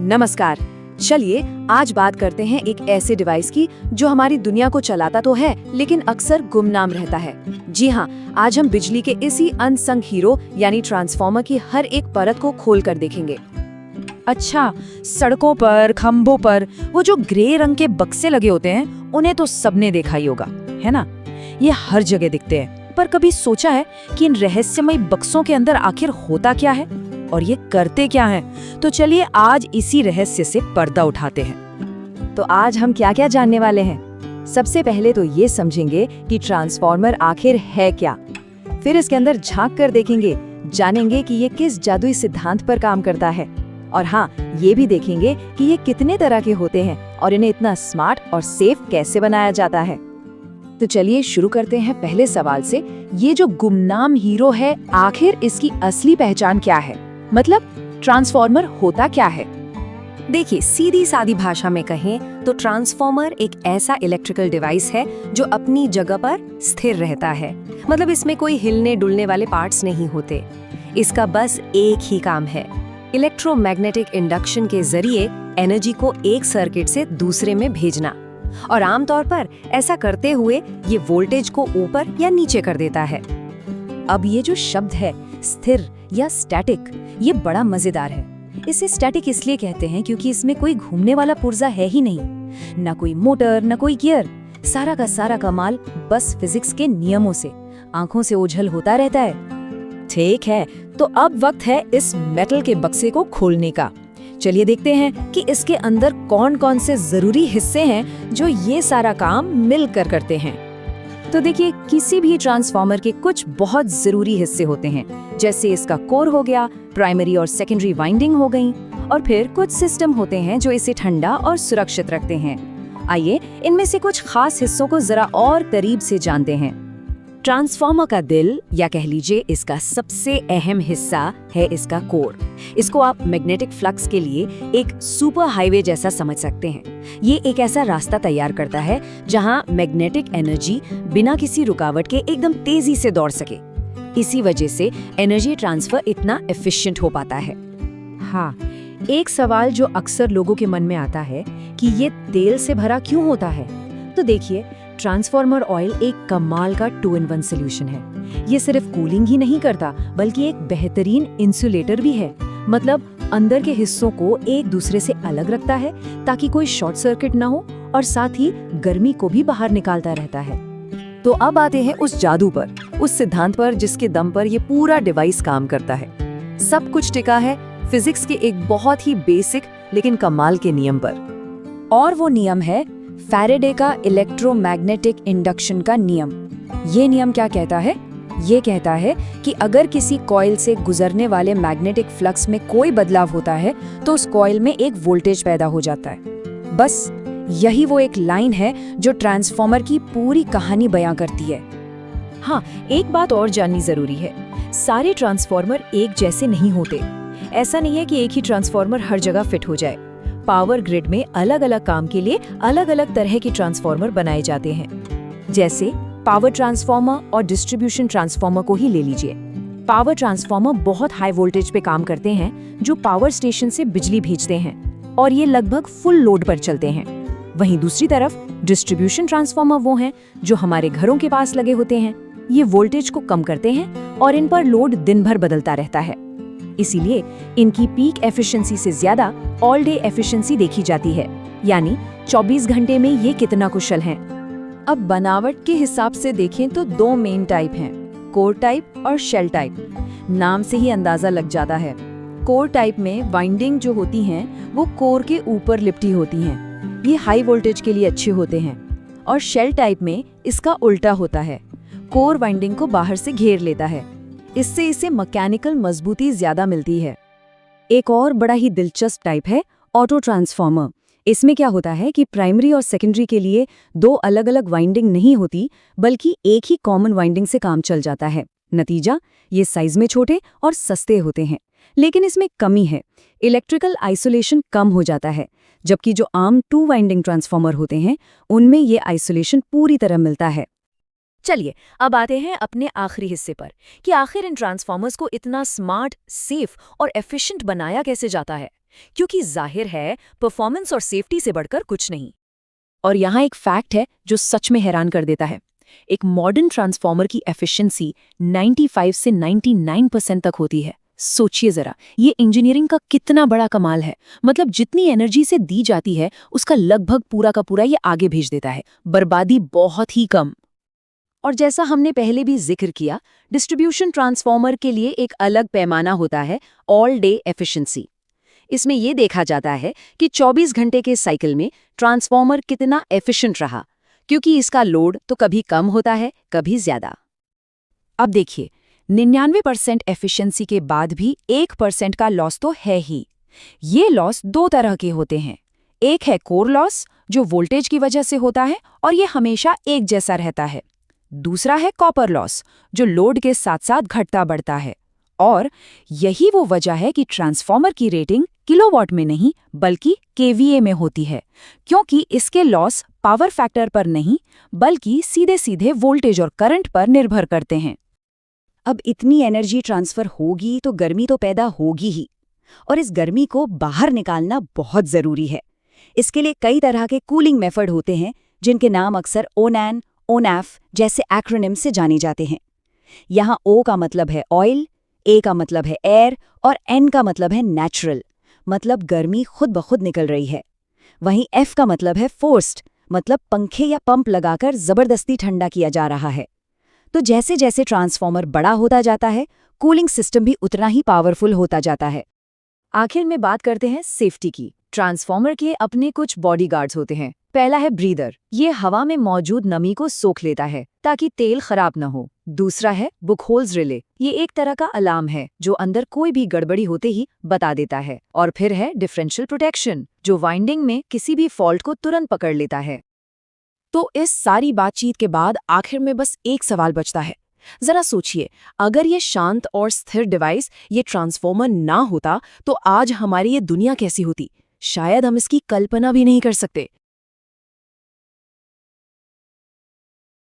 नमस्कार। चलिए आज बात करते हैं एक ऐसे डिवाइस की जो हमारी दुनिया को चलाता तो है लेकिन अक्सर गुमनाम रहता है। जी हाँ, आज हम बिजली के इसी अनसंग हीरो यानी ट्रांसफार्मर की हर एक परत को खोल कर देखेंगे। अच्छा, सड़कों पर, खंभों पर वो जो ग्रे रंग के बक्से लगे होते हैं, उन्हें तो सबने देखा ही होगा, है ना? ये हर जगह दिखते हैं, पर कभी सोचा है कि इन रहस्यमय बक्सों के अंदर आखिर होता क्या है और ये करते क्या हैं? तो चलिए आज इसी रहस्य से पर्दा उठाते हैं। तो आज हम क्या क्या जानने वाले हैं? सबसे पहले तो ये समझेंगे कि ट्रांसफार्मर आखिर है क्या। फिर इसके अंदर झांक कर देखेंगे, जानेंगे कि ये किस जादुई सिद्धांत पर काम करता है। और हाँ, ये भी देखेंगे कि ये कितने तरह के होते हैं और इन्हें इतना स्मार्ट और सेफ कैसे बनाया जाता है। तो चलिए शुरू करते हैं पहले सवाल से। ये जो गुमनाम हीरो है, आखिर इसकी असली पहचान क्या है? मतलब ट्रांसफार्मर होता क्या है? देखिए, सीधी सादी भाषा में कहें तो ट्रांसफार्मर एक ऐसा इलेक्ट्रिकल डिवाइस है जो अपनी जगह पर स्थिर रहता है। मतलब इसमें कोई हिलने डुलने वाले पार्ट्स नहीं होते। इसका बस एक ही काम है, इलेक्ट्रोमैग्नेटिक इंडक्शन के जरिए एनर्जी को एक सर्किट से दूसरे में भेजना। और आमतौर पर ऐसा करते हुए ये वोल्टेज को ऊपर या नीचे कर देता है। अब ये जो शब्द है स्थिर या स्टैटिक, ये बड़ा मजेदार है। इसे स्टैटिक इसलिए कहते हैं क्योंकि इसमें कोई घूमने वाला पुर्जा है ही नहीं, ना कोई मोटर, ना कोई गियर। सारा का सारा कमाल बस फिजिक्स के नियमों से आंखों से ओझल होता रहता है। ठीक है, तो अब वक्त है इस मेटल के बक्से को खोलने का। चलिए देखते हैं कि इसके अंदर कौन-कौन से जरूरी हिस्से हैं जो ये सारा काम मिलकर करते हैं। तो देखिए, किसी भी ट्रांसफार्मर के कुछ बहुत जरूरी हिस्से होते हैं, जैसे इसका कोर हो गया, प्राइमरी और सेकेंडरी वाइंडिंग हो गई, और फिर कुछ सिस्टम होते हैं जो इसे ठंडा और सुरक्षित रखते हैं। आइए इनमें से कुछ खास हिस्सों को जरा और करीब से जानते हैं। ट्रांसफार्मर का दिल, या कह लीजिए इसका सबसे अहम हिस्सा, है इसका कोर। इसको आप मैग्नेटिक फ्लक्स के लिए एक सुपर हाईवे जैसा समझ सकते हैं। ये एक ऐसा रास्ता तैयार करता है जहां मैग्नेटिक एनर्जी बिना किसी रुकावट के एकदम तेजी से दौड़ सके। इसी वजह से एनर्जी ट्रांसफर इतना एफिशिएंट हो पाता है। हाँ, एक सवाल जो अक्सर लोगों के मन में आता है कि ये तेल से भरा क्यों होता है? तो देखिए, ट्रांसफार्मर ऑयल एक कमाल का 2-in-1 सॉल्यूशन है। ये सिर्फ कूलिंग ही नहीं करता, बल्कि एक बेहतरीन इंसुलेटर भी है। मतलब अंदर के हिस्सों को एक दूसरे से अलग रखता है ताकि कोई शॉर्ट सर्किट ना हो, और साथ ही गर्मी को भी बाहर निकालता रहता है। तो अब आते हैं उस जादू पर, उस सिद्धांत पर जिसके दम पर ये पूरा डिवाइस काम करता है। सब कुछ टिका है फिजिक्स के एक बहुत ही बेसिक लेकिन कमाल के नियम पर, और वो नियम है फैराडे का इलेक्ट्रोमैग्नेटिक इंडक्शन का नियम। ये नियम क्या कहता है? ये कहता है कि अगर किसी कॉइल से गुजरने वाले मैग्नेटिक फ्लक्स में कोई बदलाव होता है तो उस कॉइल में एक वोल्टेज पैदा हो जाता है। बस यही वो एक लाइन है जो ट्रांसफार्मर की पूरी कहानी बयां करती है। हाँ, एक बात और जाननी जरूरी है, सारे ट्रांसफार्मर एक जैसे नहीं होते। ऐसा नहीं है कि एक ही ट्रांसफार्मर हर जगह फिट हो जाए। पावर ग्रिड में अलग अलग काम के लिए अलग अलग तरह के ट्रांसफार्मर बनाए जाते हैं। जैसे पावर ट्रांसफार्मर और डिस्ट्रीब्यूशन ट्रांसफार्मर को ही ले लीजिए। पावर ट्रांसफार्मर बहुत हाई वोल्टेज पे काम करते हैं, जो पावर स्टेशन से बिजली भेजते हैं, और ये लगभग फुल लोड पर चलते हैं। वहीं दूसरी तरफ डिस्ट्रीब्यूशन ट्रांसफार्मर वो हैं जो हमारे घरों के पास लगे होते हैं। ये वोल्टेज को कम करते हैं और इन पर लोड दिन भर बदलता रहता है। इसीलिए इनकी पीक एफिशिएंसी से ज्यादा ऑल डे एफिशिएंसी देखी जाती है, यानी 24 घंटे में ये कितना कुशल हैं। अब बनावट के हिसाब से देखें तो दो मेन टाइप हैं, कोर टाइप और शेल टाइप। नाम से ही अंदाजा लग जाता है। कोर टाइप में वाइंडिंग जो होती हैं वो कोर के ऊपर लिपटी होती हैं। ये हाई वोल्टेज के लिए अच्छे होते हैं। और शेल टाइप में इसका उल्टा होता है, कोर वाइंडिंग को बाहर से घेर लेता है। इससे इसे मैकेनिकल मजबूती ज्यादा मिलती है। एक और बड़ा ही दिलचस्प टाइप है ऑटो ट्रांसफार्मर। इसमें क्या होता है कि प्राइमरी और सेकेंडरी के लिए दो अलग अलग वाइंडिंग नहीं होती, बल्कि एक ही कॉमन वाइंडिंग से काम चल जाता है। नतीजा, ये साइज में छोटे और सस्ते होते हैं। लेकिन इसमें कमी है, इलेक्ट्रिकल आइसोलेशन कम हो जाता है, जबकि जो आम 2 वाइंडिंग ट्रांसफार्मर होते हैं उनमें ये आइसोलेशन पूरी तरह मिलता है। चलिए अब आते हैं अपने आखिरी हिस्से पर कि आखिर इन ट्रांसफार्मर्स को इतना स्मार्ट, सेफ और एफिशिएंट बनाया कैसे जाता है। क्योंकि जाहिर है परफॉर्मेंस और सेफ्टी से बढ़कर कुछ नहीं। और यहाँ एक फैक्ट है जो सच में हैरान कर देता है। एक मॉडर्न ट्रांसफॉर्मर की एफिशिएंसी 95 से 99% तक होती है। सोचिए जरा, ये इंजीनियरिंग का कितना बड़ा कमाल है। मतलब जितनी एनर्जी से दी जाती है उसका लगभग पूरा का पूरा ये आगे भेज देता है, बर्बादी बहुत ही कम। और जैसा हमने पहले भी जिक्र किया, डिस्ट्रीब्यूशन ट्रांसफॉर्मर के लिए एक अलग पैमाना होता है, ऑल डे एफिशिएंसी। इसमें यह देखा जाता है कि 24 घंटे के साइकिल में ट्रांसफॉर्मर कितना एफिशिएंट रहा, क्योंकि इसका लोड तो कभी कम होता है कभी ज्यादा। अब देखिए, 99% एफिशिएंसी के बाद भी 1% का लॉस तो है ही। ये लॉस दो तरह के होते हैं। एक है कोर लॉस, जो वोल्टेज की वजह से होता है और ये हमेशा एक जैसा रहता है। दूसरा है कॉपर लॉस, जो लोड के साथ साथ घटता बढ़ता है। और यही वो वजह है कि ट्रांसफॉर्मर की रेटिंग किलोवाट में नहीं बल्कि केवीए में होती है, क्योंकि इसके लॉस पावर फैक्टर पर नहीं बल्कि सीधे सीधे वोल्टेज और करंट पर निर्भर करते हैं। अब इतनी एनर्जी ट्रांसफर होगी तो गर्मी तो पैदा होगी ही, और इस गर्मी को बाहर निकालना बहुत ज़रूरी है। इसके लिए कई तरह के कूलिंग मेथड होते हैं, जिनके नाम अक्सर ओनैन, ओनैफ जैसे एक्रोनिम से जाने जाते हैं। यहाँ ओ का मतलब है ऑयल, ए का मतलब है एयर और एन का मतलब है नेचुरल, मतलब गर्मी खुद ब खुद निकल रही है। वहीं एफ का मतलब है फोर्स्ड, मतलब पंखे या पंप लगाकर जबरदस्ती ठंडा किया जा रहा है। तो जैसे जैसे ट्रांसफॉर्मर बड़ा होता जाता है, कूलिंग सिस्टम भी उतना ही पावरफुल होता जाता है। आखिर में बात करते हैं सेफ्टी की। ट्रांसफॉर्मर के अपने कुछ बॉडीगार्ड्स होते हैं। पहला है ब्रीदर, ये हवा में मौजूद नमी को सोख लेता है ताकि तेल खराब न हो। दूसरा है बुकहोल्स रिले, ये एक तरह का अलार्म है जो अंदर कोई भी गड़बड़ी होते ही बता देता है। और फिर है डिफरेंशियल प्रोटेक्शन, जो वाइंडिंग में किसी भी फॉल्ट को तुरंत पकड़ लेता है। तो इस सारी बातचीत के बाद आखिर में बस एक सवाल बचता है। जरा सोचिए, अगर ये शांत और स्थिर डिवाइस, ये ट्रांसफॉर्मर ना होता तो आज हमारी ये दुनिया कैसी होती? शायद हम इसकी कल्पना भी नहीं कर सकते।